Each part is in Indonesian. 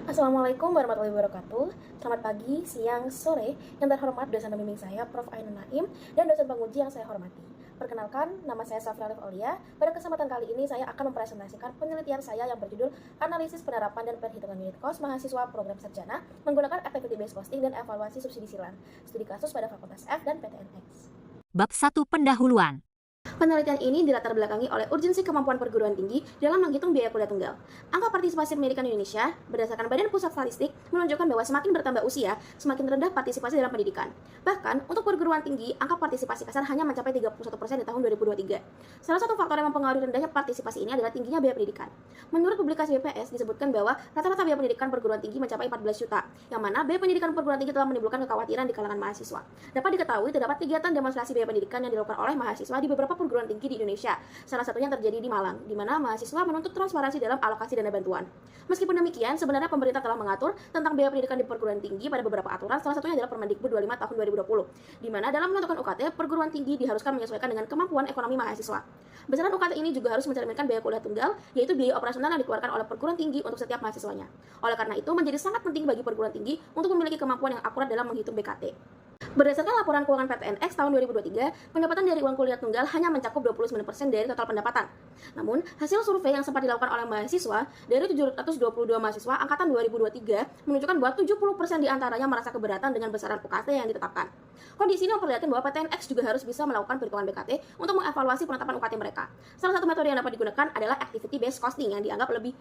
Assalamualaikum warahmatullahi wabarakatuh. Selamat pagi, siang, sore. Yang terhormat dosen pembimbing saya, Prof. Ainun Naim, dan dosen penguji yang saya hormati. Perkenalkan, nama saya Safri Alif Aulia. Pada kesempatan kali ini, saya akan mempresentasikan penelitian saya yang berjudul Analisis Penerapan dan Perhitungan Unit Cost Mahasiswa Program Sarjana menggunakan Activity Based Costing dan Evaluasi Subsidi Silang, studi kasus pada Fakultas F dan PTNX. Bab 1 Pendahuluan. Penelitian ini dilatar belakangi oleh urgensi kemampuan perguruan tinggi dalam menghitung biaya kuliah tunggal. Angka partisipasi pendidikan di Indonesia berdasarkan Badan Pusat Statistik menunjukkan bahwa semakin bertambah usia, semakin rendah partisipasi dalam pendidikan. Bahkan, untuk perguruan tinggi, angka partisipasi kasar hanya mencapai 31% di tahun 2023. Salah satu faktor yang mempengaruhi rendahnya partisipasi ini adalah tingginya biaya pendidikan. Menurut publikasi BPS disebutkan bahwa rata-rata biaya pendidikan perguruan tinggi mencapai 14 juta, yang mana biaya pendidikan perguruan tinggi telah menimbulkan kekhawatiran di kalangan mahasiswa. Dapat diketahui terdapat kegiatan demonstrasi biaya pendidikan yang dilakukan oleh mahasiswa di beberapa perguruan tinggi di Indonesia. Salah satunya terjadi di Malang, di mana mahasiswa menuntut transparansi dalam alokasi dana bantuan. Meskipun demikian, sebenarnya pemerintah telah mengatur tentang biaya pendidikan di perguruan tinggi pada beberapa aturan, salah satunya adalah Permendikbud 25 tahun 2020, di mana dalam menentukan UKT, perguruan tinggi diharuskan menyesuaikan dengan kemampuan ekonomi mahasiswa. Besaran UKT ini juga harus mencerminkan biaya kuliah tunggal, yaitu biaya operasional yang dikeluarkan oleh perguruan tinggi untuk setiap mahasiswanya. Oleh karena itu, menjadi sangat penting bagi perguruan tinggi untuk memiliki kemampuan yang akurat dalam menghitung BKT. Berdasarkan laporan keuangan PTNX tahun 2023, pendapatan dari uang kuliah tunggal hanya mencakup 29% dari total pendapatan. Namun, hasil survei yang sempat dilakukan oleh mahasiswa, dari 722 mahasiswa angkatan 2023, menunjukkan bahwa 70% diantaranya merasa keberatan dengan besaran UKT yang ditetapkan. Kondisi ini memperlihatkan bahwa PTNX juga harus bisa melakukan perhitungan BKT untuk mengevaluasi penetapan UKT mereka. Salah satu metode yang dapat digunakan adalah Activity Based Costing yang dianggap lebih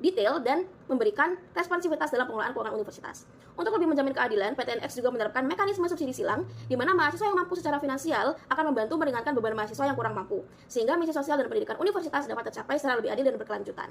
detail dan memberikan responsivitas dalam pengelolaan keuangan universitas. Untuk lebih menjamin keadilan, PTNX juga menerapkan mekanisme subsidi silang, di mana mahasiswa yang mampu secara finansial akan membantu meringankan beban mahasiswa yang kurang mampu, sehingga misi sosial dan pendidikan universitas dapat tercapai secara lebih adil dan berkelanjutan.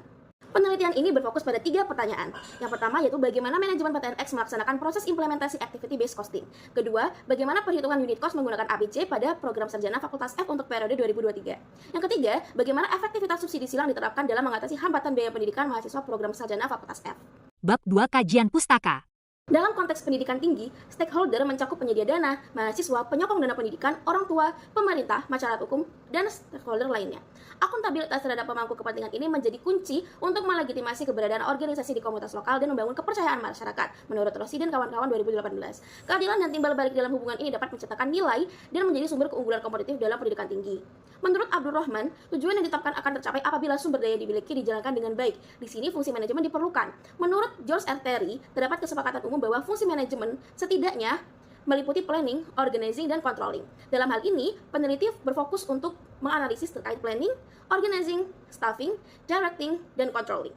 Penelitian ini berfokus pada 3 pertanyaan. Yang pertama yaitu bagaimana manajemen PTNX melaksanakan proses implementasi Activity Based Costing. Kedua, bagaimana perhitungan unit cost menggunakan ABC pada program sarjana Fakultas F untuk periode 2023. Yang ketiga, bagaimana efektivitas subsidi silang diterapkan dalam mengatasi hambatan biaya pendidikan mahasiswa program sarjana Fakultas F. Bab 2 Kajian Pustaka. Dalam konteks pendidikan tinggi, stakeholder mencakup penyedia dana, mahasiswa, penyokong dana pendidikan, orang tua, pemerintah, masyarakat hukum, dan stakeholder lainnya. Akuntabilitas terhadap pemangku kepentingan ini menjadi kunci untuk melegitimasi keberadaan organisasi di komunitas lokal dan membangun kepercayaan masyarakat, menurut Rossi dan kawan-kawan 2018. Keadilan dan timbal balik dalam hubungan ini dapat menciptakan nilai dan menjadi sumber keunggulan kompetitif dalam pendidikan tinggi. Menurut Abdul Rahman, tujuan yang ditetapkan akan tercapai apabila sumber daya dimiliki dijalankan dengan baik. Di sini fungsi manajemen diperlukan. Menurut George R. Terry, terdapat kesepakatan umum bahwa fungsi manajemen setidaknya meliputi planning, organizing, dan controlling. Dalam hal ini, peneliti berfokus untuk menganalisis terkait planning, organizing, staffing, directing, dan controlling.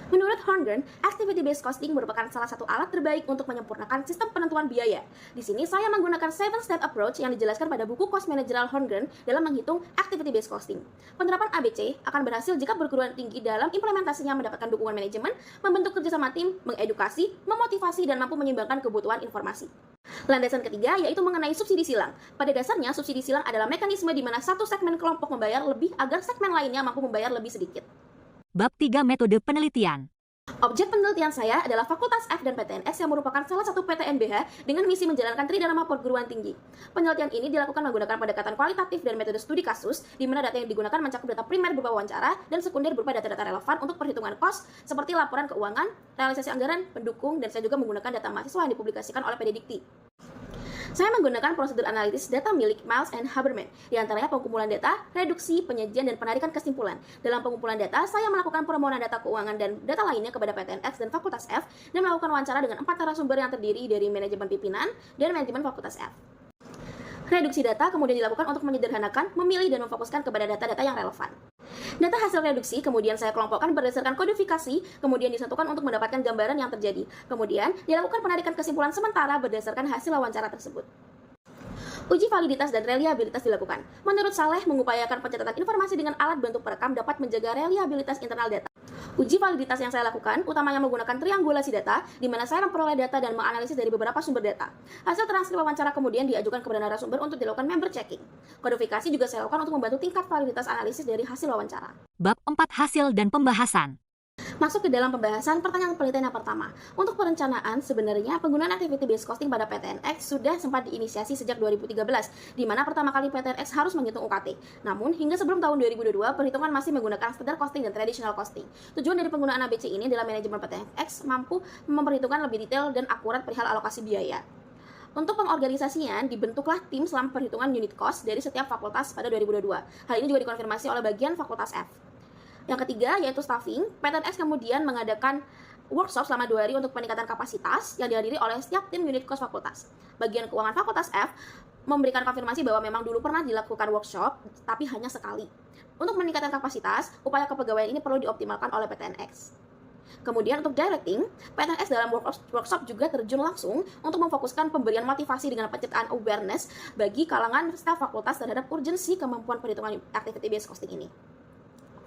Menurut Horngren, Activity-Based Costing merupakan salah satu alat terbaik untuk menyempurnakan sistem penentuan biaya. Di sini saya menggunakan 7-step approach yang dijelaskan pada buku Cost Managerial Horngren dalam menghitung Activity-Based Costing. Penerapan ABC akan berhasil jika perguruan tinggi dalam implementasinya mendapatkan dukungan manajemen, membentuk kerjasama tim, mengedukasi, memotivasi, dan mampu menyeimbangkan kebutuhan informasi. Landasan ketiga yaitu mengenai subsidi silang. Pada dasarnya, subsidi silang adalah mekanisme di mana satu segmen kelompok membayar lebih agar segmen lainnya mampu membayar lebih sedikit. Bab 3 Metode Penelitian. Objek penelitian saya adalah Fakultas F dan PTNX yang merupakan salah satu PTNBH dengan misi menjalankan tridharma perguruan tinggi. Penelitian ini dilakukan menggunakan pendekatan kualitatif dan metode studi kasus, di mana data yang digunakan mencakup data primer berupa wawancara dan sekunder berupa data-data relevan untuk perhitungan cost seperti laporan keuangan, realisasi anggaran, pendukung, dan saya juga menggunakan data mahasiswa yang dipublikasikan oleh PDDikti. Saya menggunakan prosedur analisis data milik Miles and Haberman, di antaranya pengumpulan data, reduksi, penyajian, dan penarikan kesimpulan. Dalam pengumpulan data, saya melakukan permohonan data keuangan dan data lainnya kepada PTNX dan Fakultas F, dan melakukan wawancara dengan 4 narasumber yang terdiri dari manajemen pimpinan dan manajemen Fakultas F. Reduksi data kemudian dilakukan untuk menyederhanakan, memilih, dan memfokuskan kepada data-data yang relevan. Data hasil reduksi kemudian saya kelompokkan berdasarkan kodifikasi, kemudian disatukan untuk mendapatkan gambaran yang terjadi. Kemudian dilakukan penarikan kesimpulan sementara berdasarkan hasil wawancara tersebut. Uji validitas dan reliabilitas dilakukan. Menurut Saleh, mengupayakan pencatatan informasi dengan alat bantu perekam dapat menjaga reliabilitas internal data. Uji validitas yang saya lakukan utamanya menggunakan triangulasi data, di mana saya memperoleh data dan menganalisis dari beberapa sumber data. Hasil transkrip wawancara kemudian diajukan kepada narasumber untuk dilakukan member checking. Kodifikasi juga saya lakukan untuk membantu tingkat validitas analisis dari hasil wawancara. Bab 4 Hasil dan Pembahasan. Masuk ke dalam pembahasan pertanyaan penelitian yang pertama. Untuk perencanaan, sebenarnya penggunaan activity based costing pada PTNX sudah sempat diinisiasi sejak 2013, di mana pertama kali PTNX harus menghitung UKT. Namun, hingga sebelum tahun 2022, perhitungan masih menggunakan standard costing dan traditional costing. Tujuan dari penggunaan ABC ini adalah manajemen PTNX mampu memperhitungkan lebih detail dan akurat perihal alokasi biaya. Untuk pengorganisasian, dibentuklah tim selama perhitungan unit cost dari setiap fakultas pada 2022. Hal ini juga dikonfirmasi oleh bagian fakultas F. Yang ketiga yaitu staffing. PTNX kemudian mengadakan workshop selama 2 hari untuk peningkatan kapasitas yang dihadiri oleh setiap tim unit cost fakultas. Bagian keuangan fakultas F memberikan konfirmasi bahwa memang dulu pernah dilakukan workshop, tapi hanya sekali. Untuk meningkatkan kapasitas, upaya kepegawaian ini perlu dioptimalkan oleh PTNX. Kemudian untuk directing, PTNX dalam workshop juga terjun langsung untuk memfokuskan pemberian motivasi dengan penciptaan awareness bagi kalangan staf fakultas terhadap urgensi kemampuan perhitungan activity based costing ini.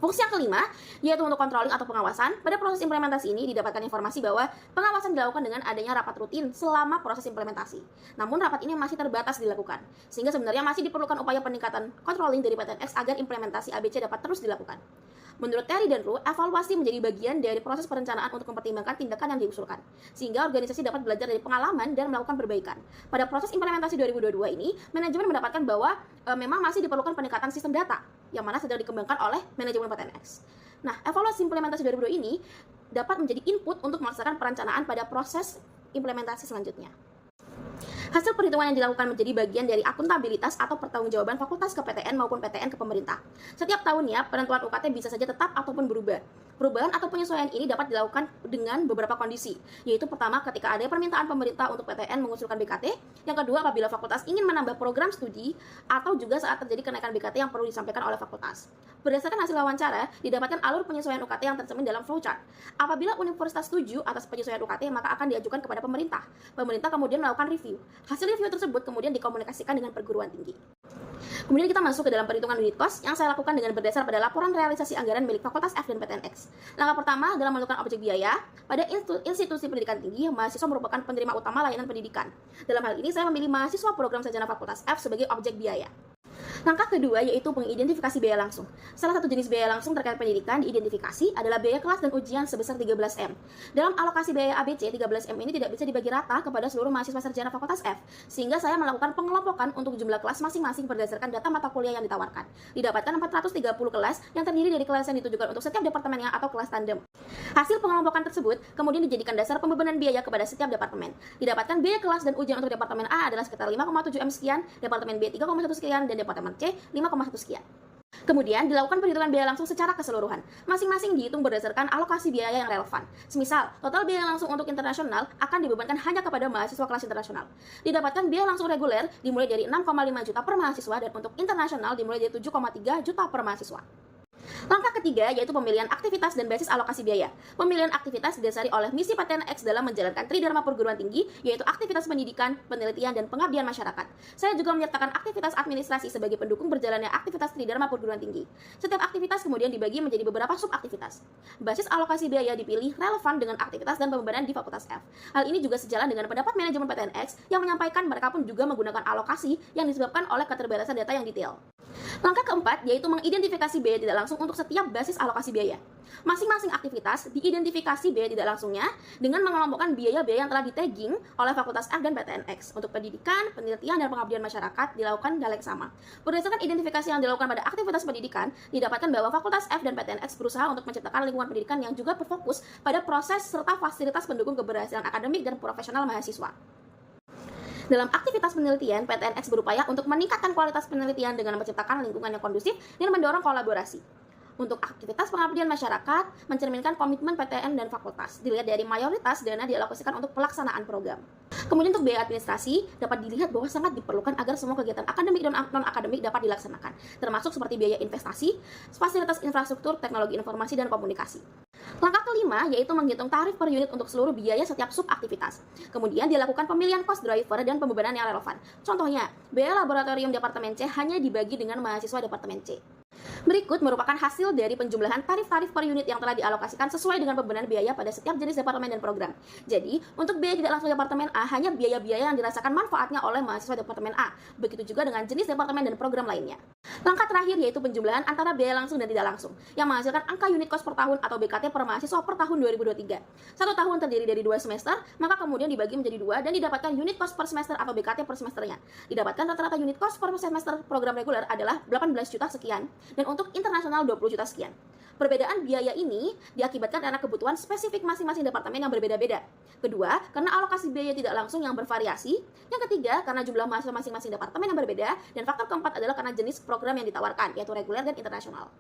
Fungsi yang kelima, yaitu untuk controlling atau pengawasan. Pada proses implementasi ini didapatkan informasi bahwa pengawasan dilakukan dengan adanya rapat rutin selama proses implementasi. Namun rapat ini masih terbatas dilakukan, sehingga sebenarnya masih diperlukan upaya peningkatan controlling dari PTNX agar implementasi ABC dapat terus dilakukan. Menurut Terry dan Ru, evaluasi menjadi bagian dari proses perencanaan untuk mempertimbangkan tindakan yang diusulkan, sehingga organisasi dapat belajar dari pengalaman dan melakukan perbaikan. Pada proses implementasi 2022 ini, manajemen mendapatkan bahwa memang masih diperlukan peningkatan sistem data, yang mana sedang dikembangkan oleh manajemen PTNX. Nah, evaluasi implementasi 2022 ini dapat menjadi input untuk melaksanakan perencanaan pada proses implementasi selanjutnya. Hasil perhitungan yang dilakukan menjadi bagian dari akuntabilitas atau pertanggungjawaban fakultas ke PTN maupun PTN ke pemerintah. Setiap tahunnya, penentuan UKT bisa saja tetap ataupun berubah. Perubahan atau penyesuaian ini dapat dilakukan dengan beberapa kondisi, yaitu pertama ketika ada permintaan pemerintah untuk PTN mengusulkan BKT, yang kedua apabila fakultas ingin menambah program studi, atau juga saat terjadi kenaikan BKT yang perlu disampaikan oleh fakultas. Berdasarkan hasil wawancara, didapatkan alur penyesuaian UKT yang tercermin dalam flowchart. Apabila universitas setuju atas penyesuaian UKT, maka akan diajukan kepada pemerintah. Pemerintah kemudian melakukan review. Hasil review tersebut kemudian dikomunikasikan dengan perguruan tinggi. Kemudian kita masuk ke dalam perhitungan unit cost yang saya lakukan dengan berdasar pada laporan realisasi anggaran milik Fakultas F dan PTNX. Langkah pertama adalah menentukan objek biaya. Pada institusi pendidikan tinggi, mahasiswa merupakan penerima utama layanan pendidikan. Dalam hal ini, saya memilih mahasiswa program sarjana Fakultas F sebagai objek biaya. Langkah kedua yaitu mengidentifikasi biaya langsung. Salah satu jenis biaya langsung terkait pendidikan diidentifikasi adalah biaya kelas dan ujian sebesar 13M. Dalam alokasi biaya ABC, 13M ini tidak bisa dibagi rata kepada seluruh mahasiswa sarjana Fakultas F, sehingga saya melakukan pengelompokan untuk jumlah kelas masing-masing berdasarkan data mata kuliah yang ditawarkan. Didapatkan 430 kelas yang terdiri dari kelas yang ditujukan untuk setiap departemennya atau kelas tandem. Hasil pengelompokan tersebut kemudian dijadikan dasar pembebanan biaya kepada setiap departemen. Didapatkan biaya kelas dan ujian untuk departemen A adalah sekitar 5,7M sekian, departemen B 3,1 sekian, dan departemen C 5,1 sekian. Kemudian dilakukan perhitungan biaya langsung secara keseluruhan. Masing-masing dihitung berdasarkan alokasi biaya yang relevan. Semisal, total biaya langsung untuk internasional akan dibebankan hanya kepada mahasiswa kelas internasional. Didapatkan biaya langsung reguler dimulai dari 6,5 juta per mahasiswa dan untuk internasional dimulai dari 7,3 juta per mahasiswa. Langkah ketiga yaitu pemilihan aktivitas dan basis alokasi biaya. Pemilihan aktivitas didasari oleh misi PTNX dalam menjalankan tridharma perguruan tinggi, yaitu aktivitas pendidikan, penelitian, dan pengabdian masyarakat. Saya juga menyertakan aktivitas administrasi sebagai pendukung berjalannya aktivitas tridharma perguruan tinggi. Setiap aktivitas kemudian dibagi menjadi beberapa subaktivitas. Basis alokasi biaya dipilih relevan dengan aktivitas dan pembebanan di Fakultas F. Hal ini juga sejalan dengan pendapat manajemen PTNX yang menyampaikan mereka pun juga menggunakan alokasi yang disebabkan oleh keterbatasan data yang detail. Langkah keempat yaitu mengidentifikasi biaya tidak langsung untuk setiap basis alokasi biaya. Masing-masing aktivitas diidentifikasi biaya tidak langsungnya dengan mengelompokkan biaya-biaya yang telah di-tagging oleh Fakultas F dan PTNX. Untuk pendidikan, penelitian, dan pengabdian masyarakat dilakukan hal yang sama. Berdasarkan identifikasi yang dilakukan pada aktivitas pendidikan, didapatkan bahwa Fakultas F dan PTNX berusaha untuk menciptakan lingkungan pendidikan yang juga berfokus pada proses serta fasilitas pendukung keberhasilan akademik dan profesional mahasiswa. Dalam aktivitas penelitian, PTNX berupaya untuk meningkatkan kualitas penelitian dengan menciptakan lingkungan yang kondusif dan mendorong kolaborasi. Untuk aktivitas pengabdian masyarakat, mencerminkan komitmen PTN dan fakultas, dilihat dari mayoritas dana dialokasikan untuk pelaksanaan program. Kemudian untuk biaya administrasi, dapat dilihat bahwa sangat diperlukan agar semua kegiatan akademik dan non-akademik dapat dilaksanakan, termasuk seperti biaya investasi, fasilitas infrastruktur, teknologi informasi, dan komunikasi. Langkah kelima yaitu menghitung tarif per unit untuk seluruh biaya setiap subaktivitas. Kemudian dilakukan pemilihan cost driver dan pembebanan yang relevan. Contohnya, biaya laboratorium Departemen C hanya dibagi dengan mahasiswa Departemen C. Berikut merupakan hasil dari penjumlahan tarif-tarif per unit yang telah dialokasikan sesuai dengan pembenaran biaya pada setiap jenis departemen dan program. Jadi, untuk biaya tidak langsung departemen A hanya biaya-biaya yang dirasakan manfaatnya oleh mahasiswa departemen A. Begitu juga dengan jenis departemen dan program lainnya. Langkah terakhir yaitu penjumlahan antara biaya langsung dan tidak langsung, yang menghasilkan angka unit cost per tahun atau BKT per mahasiswa per tahun 2023. Satu tahun terdiri dari 2 semester, maka kemudian dibagi menjadi 2 dan didapatkan unit cost per semester atau BKT per semesternya. Didapatkan rata-rata unit cost per semester program reguler adalah 18 juta sekian, dan untuk internasional 20 juta sekian. Perbedaan biaya ini diakibatkan karena kebutuhan spesifik masing-masing departemen yang berbeda-beda. Kedua, karena alokasi biaya tidak langsung yang bervariasi. Yang ketiga, karena jumlah mahasiswa masing-masing departemen yang berbeda. Dan faktor keempat adalah karena jenis program yang ditawarkan, yaitu reguler dan internasional.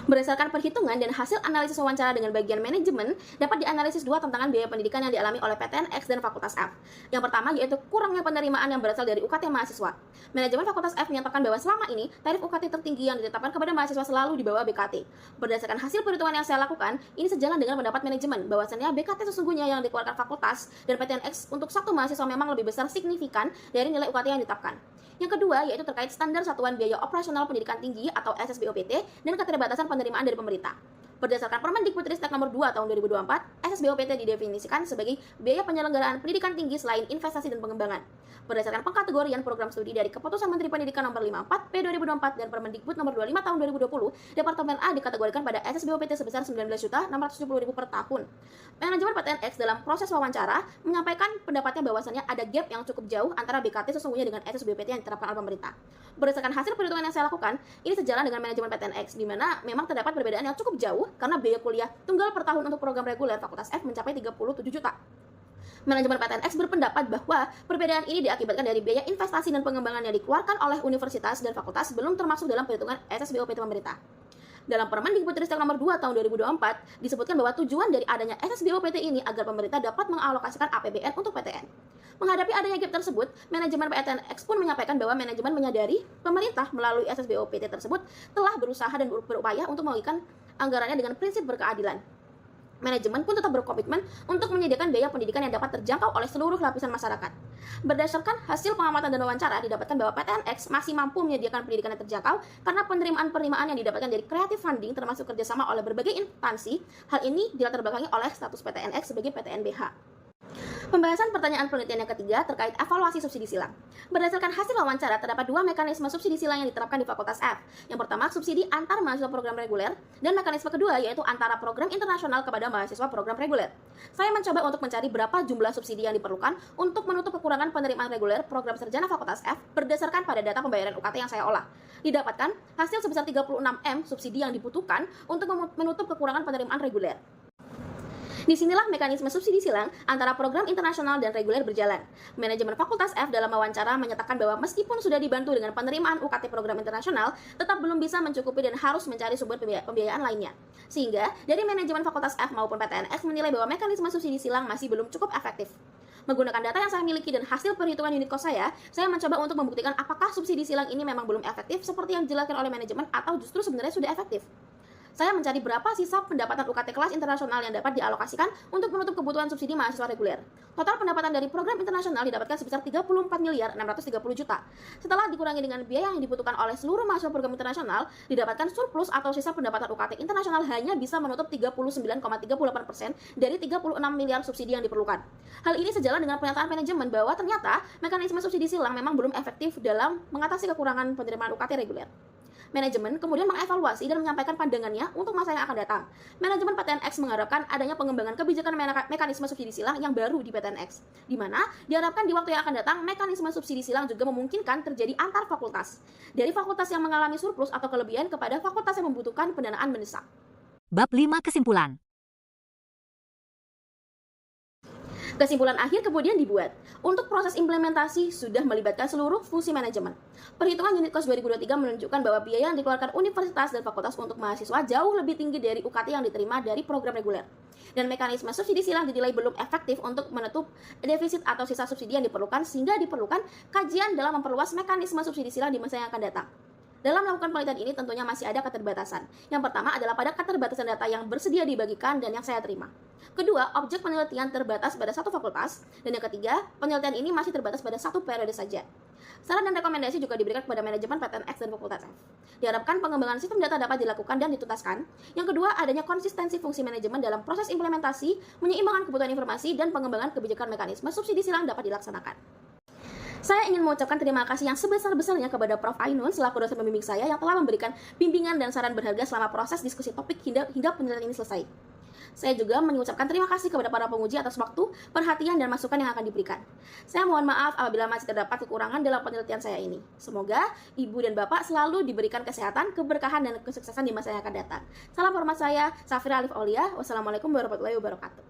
Berdasarkan perhitungan dan hasil analisis wawancara dengan bagian manajemen, dapat dianalisis dua tantangan biaya pendidikan yang dialami oleh PTN-X dan Fakultas F. Yang pertama yaitu kurangnya penerimaan yang berasal dari UKT mahasiswa. Manajemen Fakultas F menyatakan bahwa selama ini, tarif UKT tertinggi yang ditetapkan kepada mahasiswa selalu di bawah BKT. Berdasarkan hasil perhitungan yang saya lakukan, ini sejalan dengan pendapat manajemen bahwasannya BKT sesungguhnya yang dikeluarkan Fakultas dan PTN-X untuk satu mahasiswa memang lebih besar signifikan dari nilai UKT yang ditetapkan. Yang kedua yaitu terkait standar satuan biaya operasional pendidikan tinggi atau SSBOPT dan keterbatasan penerimaan dari pemerintah. Berdasarkan Permendikbudristek nomor 2 tahun 2024, SSBOPT didefinisikan sebagai biaya penyelenggaraan pendidikan tinggi selain investasi dan pengembangan. Berdasarkan pengkategorian program studi dari Keputusan Menteri Pendidikan nomor 54 P 2024 dan Permendikbud nomor 25 tahun 2020, Departemen A dikategorikan pada SSBOPT sebesar 19.670.000 per tahun. Manajemen PTN-X dalam proses wawancara menyampaikan pendapatnya bahwasannya ada gap yang cukup jauh antara BKT sesungguhnya dengan SSBOPT yang diterapkan oleh pemerintah. Berdasarkan hasil perhitungan yang saya lakukan, ini sejalan dengan manajemen PTN-X di mana memang terdapat perbedaan yang cukup jauh karena biaya kuliah tunggal per tahun untuk program reguler Fakultas F mencapai 37 juta. Manajemen PTN-X berpendapat bahwa perbedaan ini diakibatkan dari biaya investasi dan pengembangan yang dikeluarkan oleh universitas dan fakultas belum termasuk dalam perhitungan SSBOPT pemerintah. Dalam Permendikbudristek nomor 2 tahun 2024 disebutkan bahwa tujuan dari adanya SSBOPT ini agar pemerintah dapat mengalokasikan APBN untuk PTN. Menghadapi adanya gap tersebut, manajemen PTN-X pun menyampaikan bahwa manajemen menyadari pemerintah melalui SSBOPT tersebut telah berusaha dan berupaya untuk mengalihkan anggarannya dengan prinsip berkeadilan. Manajemen pun tetap berkomitmen untuk menyediakan biaya pendidikan yang dapat terjangkau oleh seluruh lapisan masyarakat. Berdasarkan hasil pengamatan dan wawancara, didapatkan bahwa PTN-X masih mampu menyediakan pendidikan yang terjangkau karena penerimaan yang didapatkan dari creative funding termasuk kerjasama oleh berbagai instansi. Hal ini dilatar belakangi oleh status PTN-X sebagai PTN-BH. Pembahasan pertanyaan penelitian yang ketiga terkait evaluasi subsidi silang. Berdasarkan hasil wawancara, terdapat dua mekanisme subsidi silang yang diterapkan di Fakultas F. Yang pertama, subsidi antar mahasiswa program reguler, dan mekanisme kedua yaitu antara program internasional kepada mahasiswa program reguler. Saya mencoba untuk mencari berapa jumlah subsidi yang diperlukan untuk menutup kekurangan penerimaan reguler program sarjana Fakultas F berdasarkan pada data pembayaran UKT yang saya olah. Didapatkan hasil sebesar 36 M subsidi yang dibutuhkan untuk menutup kekurangan penerimaan reguler. Disinilah mekanisme subsidi silang antara program internasional dan reguler berjalan. Manajemen Fakultas F dalam wawancara menyatakan bahwa meskipun sudah dibantu dengan penerimaan UKT program internasional, tetap belum bisa mencukupi dan harus mencari sumber pembiayaan lainnya. Sehingga, dari manajemen Fakultas F maupun PTN-X menilai bahwa mekanisme subsidi silang masih belum cukup efektif. Menggunakan data yang saya miliki dan hasil perhitungan unit cost saya mencoba untuk membuktikan apakah subsidi silang ini memang belum efektif seperti yang dijelaskan oleh manajemen atau justru sebenarnya sudah efektif. Saya mencari berapa sisa pendapatan UKT kelas internasional yang dapat dialokasikan untuk menutup kebutuhan subsidi mahasiswa reguler. Total pendapatan dari program internasional didapatkan sebesar 34.630 juta. Setelah dikurangi dengan biaya yang dibutuhkan oleh seluruh mahasiswa program internasional, didapatkan surplus atau sisa pendapatan UKT internasional hanya bisa menutup 39,38% dari 36 miliar subsidi yang diperlukan. Hal ini sejalan dengan pernyataan manajemen bahwa ternyata mekanisme subsidi silang memang belum efektif dalam mengatasi kekurangan penerimaan UKT reguler. Manajemen kemudian mengevaluasi dan menyampaikan pandangannya untuk masa yang akan datang. Manajemen PTN-X mengharapkan adanya pengembangan kebijakan mekanisme subsidi silang yang baru di PTN-X, di mana diharapkan di waktu yang akan datang mekanisme subsidi silang juga memungkinkan terjadi antar fakultas, dari fakultas yang mengalami surplus atau kelebihan kepada fakultas yang membutuhkan pendanaan mendesak. Bab 5 Kesimpulan. Kesimpulan akhir kemudian dibuat. Untuk proses implementasi sudah melibatkan seluruh fungsi manajemen. Perhitungan unit cost 2023 menunjukkan bahwa biaya yang dikeluarkan universitas dan fakultas untuk mahasiswa jauh lebih tinggi dari UKT yang diterima dari program reguler. Dan mekanisme subsidi silang dinilai belum efektif untuk menutup defisit atau sisa subsidi yang diperlukan sehingga diperlukan kajian dalam memperluas mekanisme subsidi silang di masa yang akan datang. Dalam melakukan penelitian ini tentunya masih ada keterbatasan. Yang pertama adalah pada keterbatasan data yang bersedia dibagikan dan yang saya terima. Kedua, objek penelitian terbatas pada satu fakultas. Dan yang ketiga, penelitian ini masih terbatas pada satu periode saja. Saran dan rekomendasi juga diberikan kepada manajemen PTNX dan Fakultas F. Diharapkan pengembangan sistem data dapat dilakukan dan dituntaskan. Yang kedua, adanya konsistensi fungsi manajemen dalam proses implementasi, menyeimbangkan kebutuhan informasi, dan pengembangan kebijakan mekanisme subsidi silang dapat dilaksanakan. Saya ingin mengucapkan terima kasih yang sebesar-besarnya kepada Prof. Ainun selaku dosen pembimbing saya yang telah memberikan bimbingan dan saran berharga selama proses diskusi topik hingga penelitian ini selesai. Saya juga mengucapkan terima kasih kepada para penguji atas waktu, perhatian, dan masukan yang akan diberikan. Saya mohon maaf apabila masih terdapat kekurangan dalam penelitian saya ini. Semoga Ibu dan Bapak selalu diberikan kesehatan, keberkahan, dan kesuksesan di masa yang akan datang. Salam hormat saya, Safira Alif Aulia. Wassalamualaikum warahmatullahi wabarakatuh.